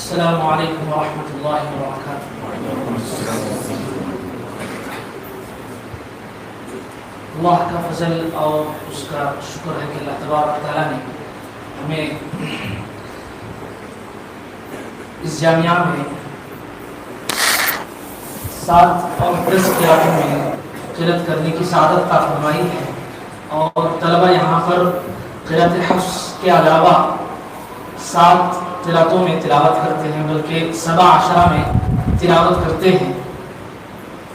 السلام علیکم ورحمۃ اللہ وبرکاتہ۔ اللہ کا فضل اور اس کا شکر ہے کہ اللہ تبارک تعالیٰ نے ہمیں اس جامعہ میں 7 اور 10 قیادوں میں قرأت کرنے کی سعادت عطا فرمائی ہے، اور طلبہ یہاں پر قرأت حفظ کے علاوہ 7 قرأتوں میں تلاوت کرتے ہیں، بلکہ 7 عشرہ میں تلاوت کرتے ہیں،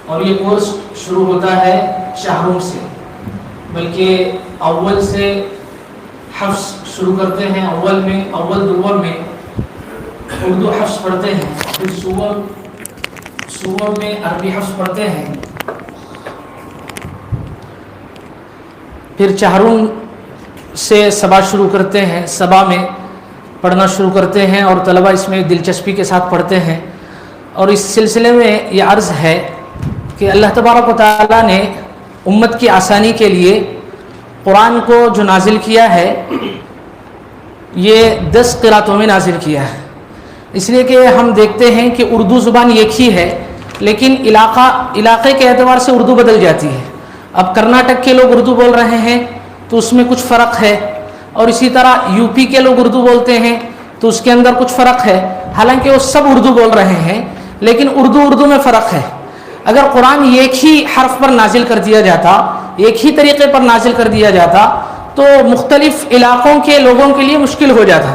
اور یہ کورس شروع ہوتا ہے شہروں سے، بلکہ اول سے حفظ شروع کرتے ہیں۔ اول دوم میں اردو حفظ پڑھتے ہیں، پھر صور میں عربی حفظ پڑھتے ہیں، پھر چہروں سے سبا شروع کرتے ہیں، سبا میں پڑھنا شروع کرتے ہیں، اور طلبہ اس میں دلچسپی کے ساتھ پڑھتے ہیں۔ اور اس سلسلے میں یہ عرض ہے کہ اللہ تبارک و تعالیٰ نے امت کی آسانی کے لیے قرآن کو جو نازل کیا ہے یہ 10 قرأتوں میں نازل کیا ہے، اس لیے کہ ہم دیکھتے ہیں کہ اردو زبان ایک ہی ہے، لیکن علاقے کے اعتبار سے اردو بدل جاتی ہے۔ اب کرناٹک کے لوگ اردو بول رہے ہیں تو اس میں کچھ فرق ہے، اور اسی طرح یو پی کے لوگ اردو بولتے ہیں تو اس کے اندر کچھ فرق ہے، حالانکہ وہ سب اردو بول رہے ہیں، لیکن اردو میں فرق ہے۔ اگر قرآن ایک ہی حرف پر نازل کر دیا جاتا، ایک ہی طریقے پر نازل کر دیا جاتا، تو مختلف علاقوں کے لوگوں کے لیے مشکل ہو جاتا۔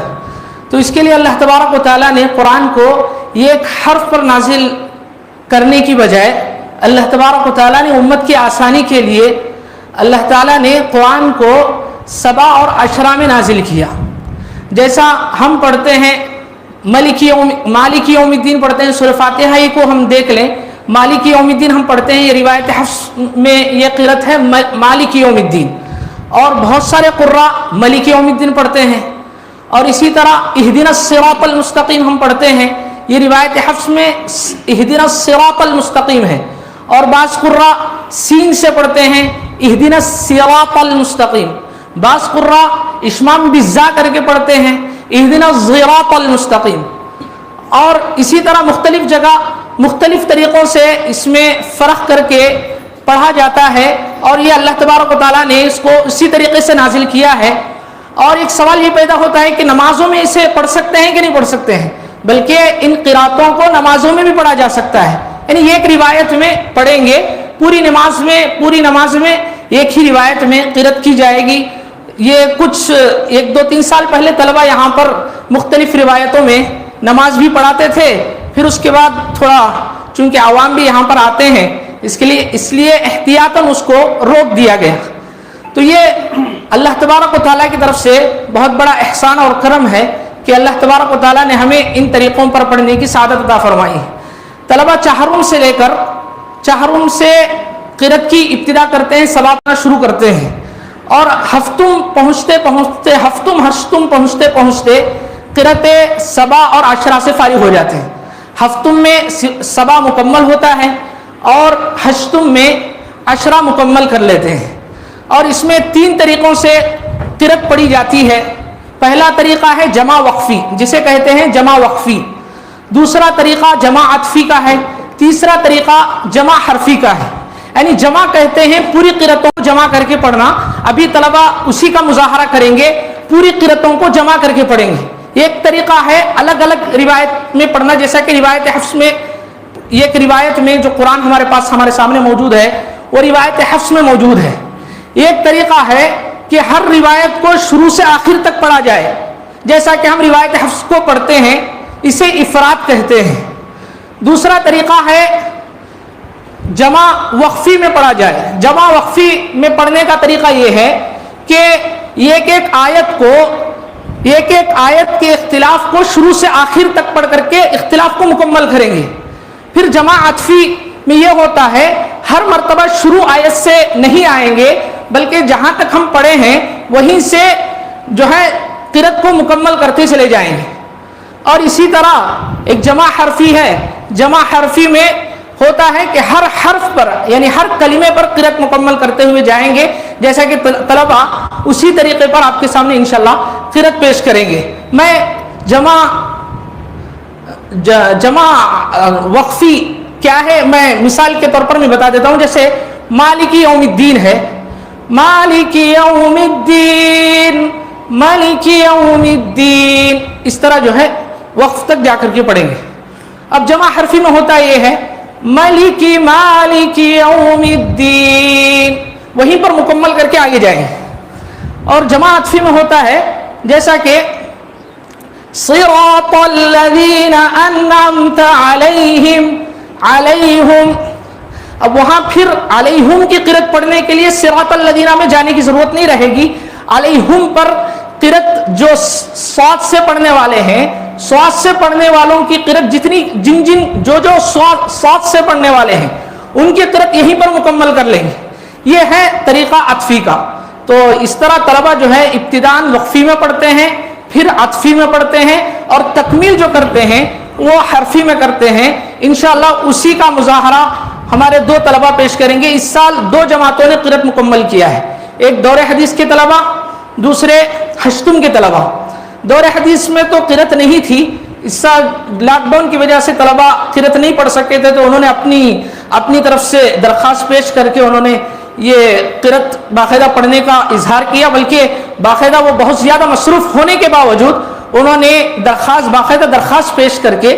تو اس کے لیے اللہ تبارک و تعالیٰ نے قرآن کو ایک حرف پر نازل کرنے کی بجائے اللہ تبارک و تعالیٰ نے امت کی آسانی کے لیے اللہ تعالیٰ نے قرآن کو 7 اور عشرہ میں نازل کیا۔ جیسا ہم پڑھتے ہیں مالک یوم الدین پڑھتے ہیں، سورہ فاتحہ ہی کو ہم دیکھ لیں، مالک یوم الدین ہم پڑھتے ہیں، یہ روایت حفظ میں یہ قرأت ہے مالک یوم الدین، اور بہت سارے قراء مالک یوم الدین پڑھتے ہیں۔ اور اسی طرح اہدنا الصراط المستقیم ہم پڑھتے ہیں، یہ روایت حفظ میں اہدنا الصراط المستقیم ہے، اور بعض قراء سین سے پڑھتے ہیں اہدنا الصراط المستقیم، بعض قراء اشمام بالزا کر کے پڑھتے ہیں اہدنا الصراط المستقیم۔ اور اسی طرح مختلف جگہ مختلف طریقوں سے اس میں فرق کر کے پڑھا جاتا ہے، اور یہ اللہ تبارک و تعالیٰ نے اس کو اسی طریقے سے نازل کیا ہے۔ اور ایک سوال یہ پیدا ہوتا ہے کہ نمازوں میں اسے پڑھ سکتے ہیں کہ نہیں پڑھ سکتے ہیں، بلکہ ان قراتوں کو نمازوں میں بھی پڑھا جا سکتا ہے، یعنی ایک روایت میں پڑھیں گے، پوری نماز میں ایک ہی روایت میں قرات کی جائے گی۔ یہ کچھ 1-2-3 سال پہلے طلبہ یہاں پر مختلف روایتوں میں نماز بھی پڑھاتے تھے، پھر اس کے بعد تھوڑا چونکہ عوام بھی یہاں پر آتے ہیں اس لیے احتیاطاً اس کو روک دیا گیا۔ تو یہ اللہ تبارک و تعالیٰ کی طرف سے بہت بڑا احسان اور کرم ہے کہ اللہ تبارک و تعالیٰ نے ہمیں ان طریقوں پر پڑھنے کی سعادت عطا فرمائی ہے۔ طلبہ چہروں سے لے کر چہروں سے قرأت کی ابتدا کرتے ہیں، سباقنا شروع کرتے ہیں، اور ہفتم پہنچتے قرأت 7 اور عشرہ سے فارغ ہو جاتے ہیں۔ ہفتم میں 7 مکمل ہوتا ہے، اور ہشتم میں عشرہ مکمل کر لیتے ہیں۔ اور اس میں 3 طریقوں سے قرأت پڑھی جاتی ہے۔ پہلا طریقہ ہے جمع وقفی، جسے کہتے ہیں جمع وقفی۔ دوسرا طریقہ جمع عطفی کا ہے۔ تیسرا طریقہ جمع حرفی کا ہے، یعنی جمع کہتے ہیں پوری قرأتوں کو جمع کر کے پڑھنا۔ ابھی طلبہ اسی کا مظاہرہ کریں گے، پوری قرأتوں کو جمع کر کے پڑھیں گے۔ ایک طریقہ ہے الگ الگ روایت میں پڑھنا، جیسا کہ روایت حفظ میں ایک روایت میں جو قرآن ہمارے سامنے موجود ہے وہ روایت حفظ میں موجود ہے۔ ایک طریقہ ہے کہ ہر روایت کو شروع سے آخر تک پڑھا جائے، جیسا کہ ہم روایت حفظ کو پڑھتے ہیں، اسے افراد کہتے ہیں۔ دوسرا طریقہ ہے جمع وقفی میں پڑھا جائے۔ جمع وقفی میں پڑھنے کا طریقہ یہ ہے کہ ایک ایک آیت کے اختلاف کو شروع سے آخر تک پڑھ کر کے اختلاف کو مکمل کریں گے۔ پھر جمع عطفی میں یہ ہوتا ہے ہر مرتبہ شروع آیت سے نہیں آئیں گے، بلکہ جہاں تک ہم پڑھے ہیں وہیں سے جو ہے قرأت کو مکمل کرتے چلے جائیں گے۔ اور اسی طرح ایک جمع حرفی ہے۔ جمع حرفی میں ہوتا ہے کہ ہر حرف پر یعنی ہر کلمے پر قرأت مکمل کرتے ہوئے جائیں گے، جیسا کہ طلبہ اسی طریقے پر آپ کے سامنے انشاءاللہ قرأت پیش کریں گے۔ میں جمع جمع وقفی کیا ہے، میں مثال کے طور پر میں بتا دیتا ہوں. جیسے مالک یوم الدین ہے، مالک یوم الدین، مالک یوم الدین، اس طرح جو ہے وقف تک جا کر کے پڑھیں گے. اب جمع حرفی میں ہوتا یہ ہے مالک مالک یوم الدین، وہیں پر مکمل کر کے آگے جائیں. اور جمع عطفی میں ہوتا ہے جیسا کہ صراط الذین انعمت علیہم، علیہم. اب وہاں پھر علیہم کی قرأت پڑھنے کے لیے صراط الذین میں جانے کی ضرورت نہیں رہے گی. علیہم پر قرأت جو صاد سے پڑھنے والے ہیں، صاد سے پڑھنے والوں کی قرأت جتنی جو صاد سے پڑھنے والے ہیں ان کی قرأت یہیں پر مکمل کر لیں گے. یہ ہے طریقہ عطفی کا. تو اس طرح طلبہ جو ہے ابتداءً وقفی میں پڑھتے ہیں، پھر عطفی میں پڑھتے ہیں، اور تکمیل جو کرتے ہیں وہ حرفی میں کرتے ہیں. انشاءاللہ اسی کا مظاہرہ ہمارے دو طلبہ پیش کریں گے. اس سال دو جماعتوں نے قرأت مکمل کیا ہے، ایک دور حدیث کے طلبہ، دوسرے ہشتم کے طلبہ. دور حدیث میں تو قرأت نہیں تھی، اس سال لاک ڈاؤن کی وجہ سے طلبہ قرأت نہیں پڑھ سکتے تھے، تو انہوں نے اپنی طرف سے درخواست پیش کر کے انہوں نے یہ قرأت باقاعدہ پڑھنے کا اظہار کیا. بلکہ باقاعدہ وہ بہت زیادہ مصروف ہونے کے باوجود انہوں نے باقاعدہ درخواست پیش کر کے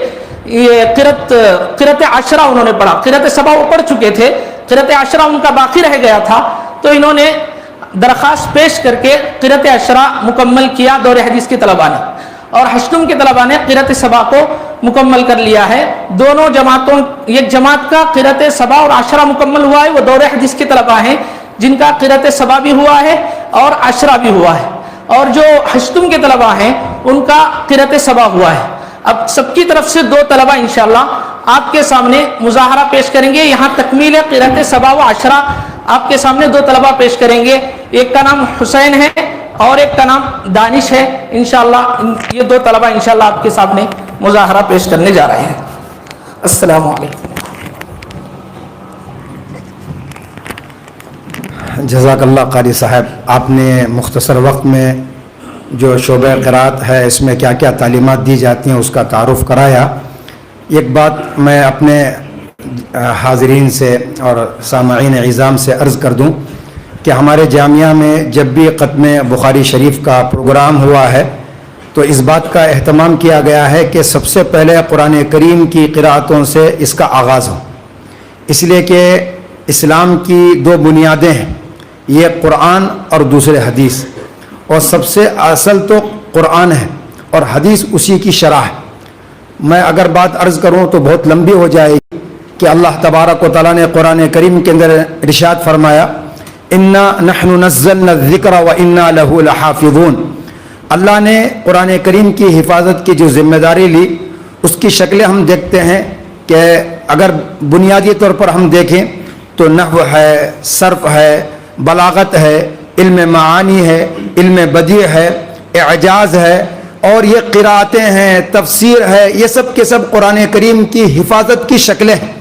یہ قرأت عشرہ انہوں نے پڑھا. قرأت سبع وہ پڑھ چکے تھے، قرأت عشرہ ان کا باقی رہ گیا تھا، تو انہوں نے درخواست پیش کر کے قرأت عشرہ مکمل کیا دور حدیث کے طلباء نے. اور ہشتم کے طلباء نے قرأت سبع کو مکمل کر لیا ہے. دونوں جماعتوں، ایک جماعت کا قرأت سبع اور عشرہ مکمل ہوا ہے، وہ دور حدیث کے طلباء ہیں جن کا قرأت سبع بھی ہوا ہے اور عشرہ بھی ہوا ہے. اور جو ہشتم کے طلباء ہیں ان کا قرأت سبع ہوا ہے. اب سب کی طرف سے دو طلباء انشاءاللہ آپ کے سامنے مظاہرہ پیش کریں گے. یہاں تکمیل ہے قرأت سبع و عشرہ، آپ کے سامنے دو طلباء پیش کریں گے. ایک کا نام حسین ہے اور ایک کا نام دانش ہے. انشاءاللہ یہ دو طلباء انشاءاللہ آپ کے سامنے مظاہرہ پیش کرنے جا رہے ہیں. السلام علیکم. جزاک اللہ قاری صاحب، آپ نے مختصر وقت میں جو شعبہ قرات ہے اس میں کیا کیا تعلیمات دی جاتی ہیں اس کا تعارف کرایا. ایک بات میں اپنے حاضرین سے اور سامعین عظام سے عرض کر دوں کہ ہمارے جامعہ میں جب بھی ختم بخاری شریف کا پروگرام ہوا ہے تو اس بات کا اہتمام کیا گیا ہے کہ سب سے پہلے قرآن کریم کی قرأتوں سے اس کا آغاز ہو، اس لیے کہ اسلام کی دو بنیادیں ہیں، یہ قرآن اور دوسرے حدیث، اور سب سے اصل تو قرآن ہے اور حدیث اسی کی شرح ہے. میں اگر بات عرض کروں تو بہت لمبی ہو جائے گی کہ اللہ تبارک و تعالیٰ نے قرآن کریم کے اندر ارشاد فرمایا انا نحن نزلنا الذکر و انا لہ لحافظون. اللہ نے قرآن کریم کی حفاظت کی جو ذمہ داری لی اس کی شکلیں ہم دیکھتے ہیں کہ اگر بنیادی طور پر ہم دیکھیں تو نحو ہے، صرف ہے، بلاغت ہے، علم معانی ہے، علم بدیع ہے، اعجاز ہے، اور یہ قرأتیں ہیں، تفسیر ہے، یہ سب کے سب قرآن کریم کی حفاظت کی شکلیں ہیں.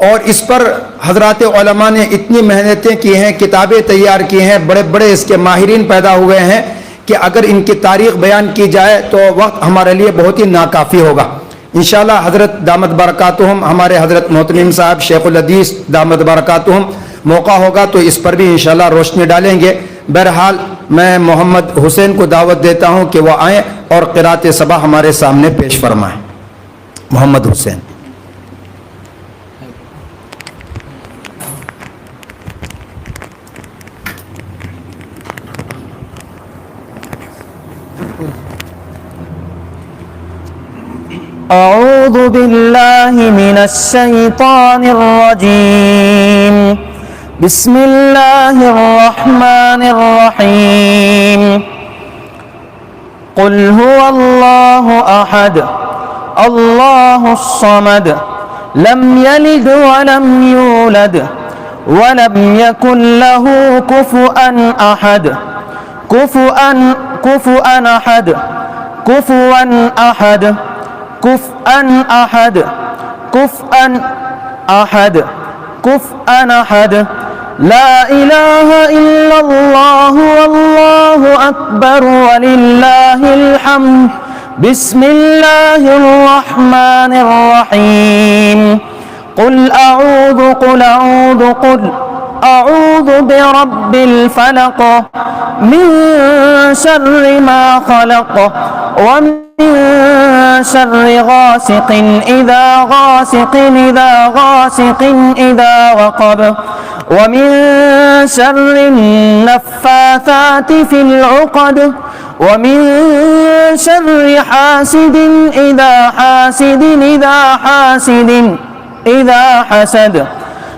اور اس پر حضرات علماء نے اتنی محنتیں کی ہیں، کتابیں تیار کی ہیں، بڑے بڑے اس کے ماہرین پیدا ہوئے ہیں کہ اگر ان کی تاریخ بیان کی جائے تو وقت ہمارے لیے بہت ہی ناکافی ہوگا. انشاءاللہ حضرت دامت برکاتہم، ہمارے حضرت محتمم صاحب شیخ الحدیث دامت برکاتہم، موقع ہوگا تو اس پر بھی انشاءاللہ روشنی ڈالیں گے. بہرحال میں محمد حسین کو دعوت دیتا ہوں کہ وہ آئیں اور قرأت سبع ہمارے سامنے پیش فرمائیں. محمد حسین. أعوذ بالله من الشيطان الرجيم. بسم الله الرحمن الرحيم. قل هو الله أحد الله الصمد لم يلد ولم يولد ولم يكن له كفؤا أحد. كفؤا أحد كفوا أحد كفءا أحد كفءا أحد كفءا أحد. لا إله إلا الله والله أكبر ولله الحمد بسم الله الرحمن الرحيم قل أعوذ برب الفلق من شر ما خلق ومن شر غاسق إذا وقب ومن شر النفاثات في العقد ومن شر حاسد إذا حسد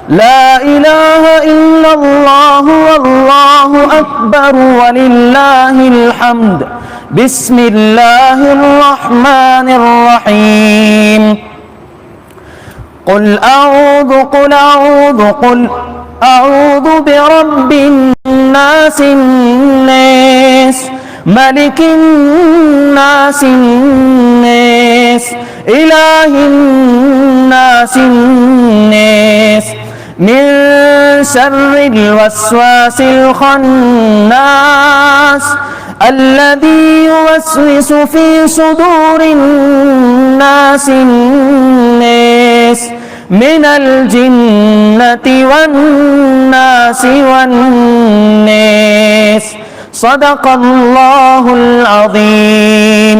لا إله إلا الله والله أكبر ولله الحمد بسم الله الرحمن الرحيم قل أعوذ برب الناس ملك الناس إله الناس من شر الوسواس الخناس الذي يوسوس في صدور الناس من الجنة والناس صدق الله العظيم.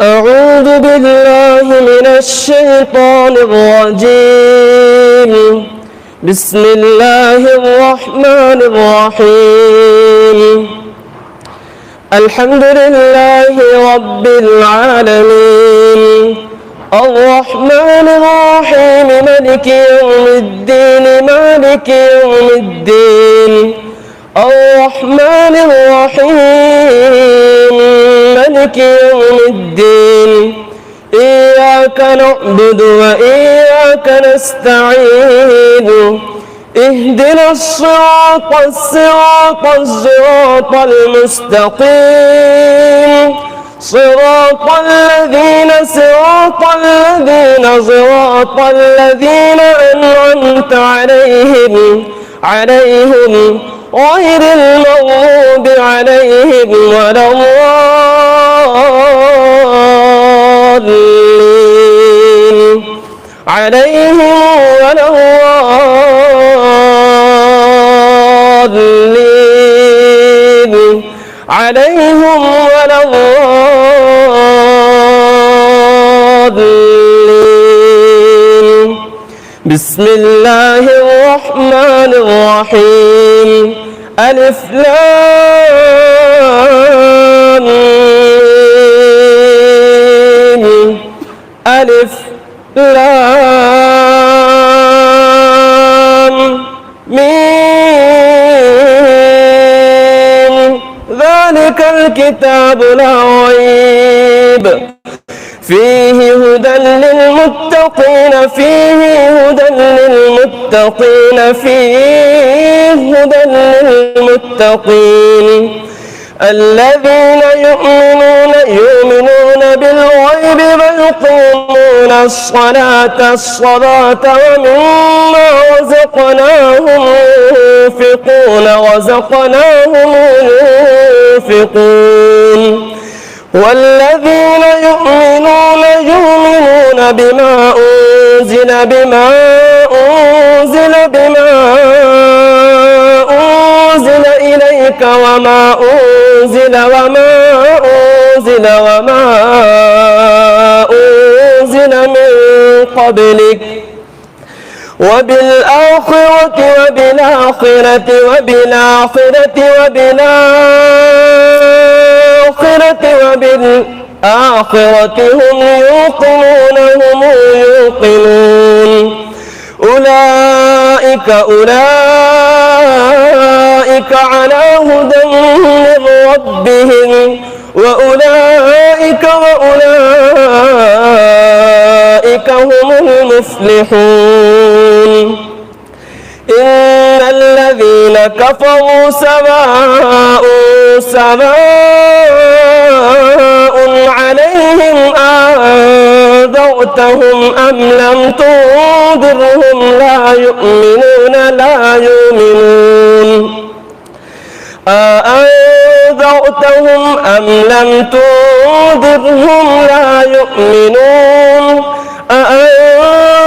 أعوذ بالله من الشيطان الرجيم. بسم الله الرحمن الرحيم. الحمد لله رب العالمين الرحمن الرحيم مالك يوم الدين الرحمن الرحيم مالك يوم الدين إياك نعبد وإياك نستعين اهدنا الصراط المستقيم صراط الذين أنعمت عليهم غير المغضوب عليهم ولا الضالين بسم الله الرحمن الرحيم ألف لام ميم ألف لام ميم ذلك الكتاب لا ريب فيه هدى للمتقين الذين يؤمنون بالغيب ويقيمون الصلاة ومما رزقناهم ينفقون والذين يؤمنون بما أنزل إليك وما أنزل من قبلك وبالآخرة هم يوقنون أولئك على هدى من ربهم وأولئك هم المفلحون إن الذين كفروا سواء سواء عليهم أنذرتهم أم لم تنذرهم لا يؤمنون أأنذرتهم أم لم تنذرهم لا يؤمنون أأنذرتهم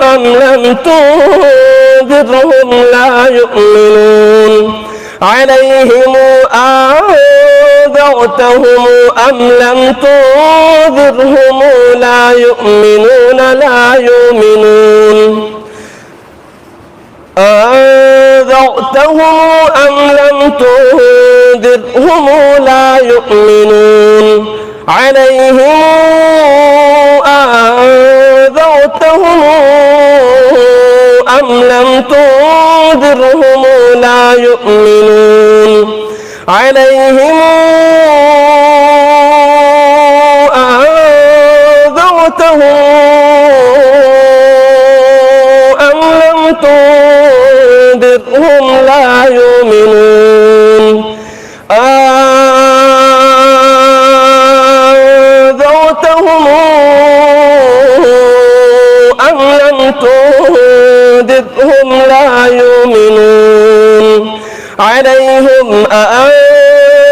أم لم تنذرهم لا يؤمنون عليهم أنذرتهم أم لم تنذرهم لا يؤمنون أنذرتهم أم لم تنذرهم لا يؤمنون عليهم أنذرتهم أم لم تنذرهم لا يؤمنون عليهم أنذرتهم أم لم تنذرهم لا يؤمنون أنذرتهم أم لم تنذرهم لا يؤمنون عليهم أأنذرتهم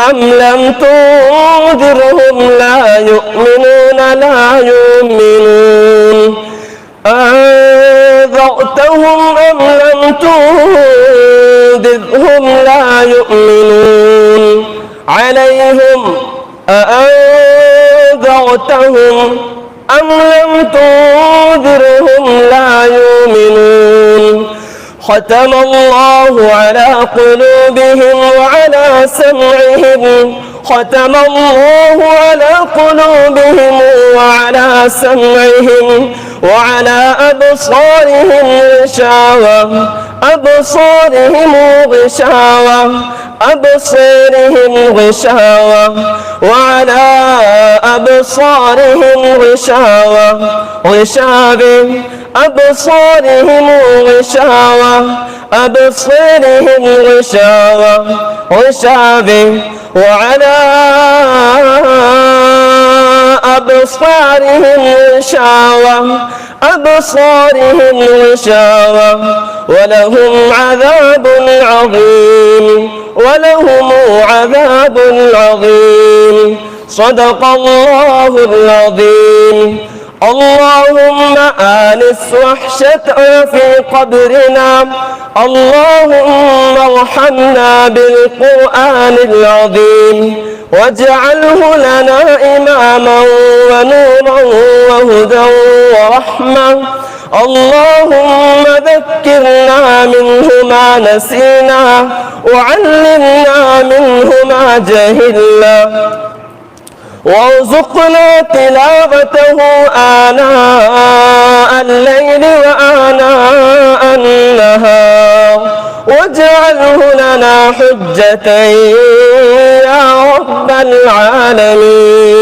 أم لم تنذرهم لا يؤمنون أنذرتهم أم لم تنذرهم لا يؤمنون عليهم أأنذرتهم أم لم تنذرهم لا يؤمنون ختم الله على قلوبهم وعلى سمعهم ختم الله على قلوبهم وعلى سمعهم وعلى أبصارهم غشاوة وعلى أبصارهم غشاوة وعلى أبصارهم غشاوة ولهم عذاب عظيم صدق الله العظيم. اللهم آنس وحشتنا في قبرنا، اللهم ارحمنا بالقرآن العظيم واجعله لنا إماما ونورا وهدى ورحمة. اللهم ذكرنا منه ما نسينا وعلمنا منه ما جهلنا وارزقنا تلاوته آناء الليل وآناء النهار واجعله لنا حجة يا رب العالمين.